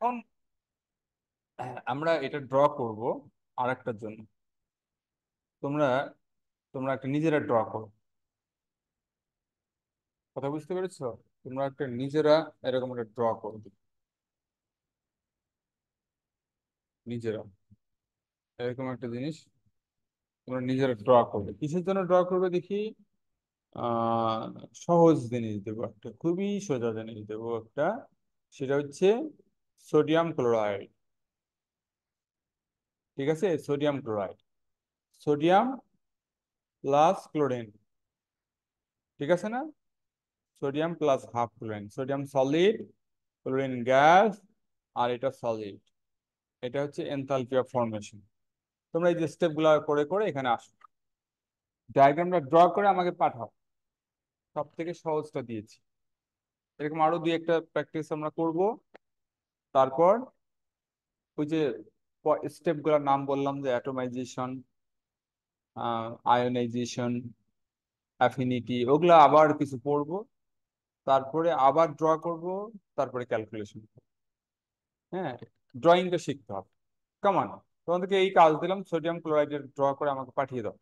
এখন আমরা এটা ড্র করব আর একটার জন্য। তোমরা তোমরা একটা নিজেরা ড্র করো। কথা বুঝতে পেরেছো? তোমরা একটা নিজেরা এরকম একটা ড্র করবে, নিজেরা এরকম একটা জিনিস তোমরা নিজেরা ড্র করবে। কিসের জন্য ড্র করবে দেখি? আহ সহজ জিনিস দেবো, একটা খুবই সোজা জিনিস দেবো একটা। সেটা হচ্ছে সোডিয়াম ক্লোরাইড। ঠিক আছে, sodium chloride, sodium plus chlorine. ঠিক আছে না? Sodium plus half chlorine, sodium solid, chlorine gas, আর এটা সলিড। এটা হচ্ছে এনথালপি অফ ফরমেশন। তোমরা এই যে স্টেপ গুলো করে করে এখানে আসো, ডায়াগ্রামটা ড্র করে আমাকে পাঠাও। সব থেকে সহজটা দিয়েছি। এরকম আরো দুই একটা প্র্যাকটিস আমরা করব। তারপর ওই যে স্টেপ গুলোর নাম বললাম, যে অ্যাটমাইজেশন, আয়োনাইজেশন, অ্যাফিনিটি, ওগুলো আবার কিছু পড়বো। তারপরে আবার ড্র করব, তারপরে ক্যালকুলেশন। হ্যাঁ, ড্রয়িংটা শিখতে হবে। কেমন? তোমাদেরকে এই কাজ দিলাম, সোডিয়াম ক্লোরাইডের ড্র করে আমাকে পাঠিয়ে দাও।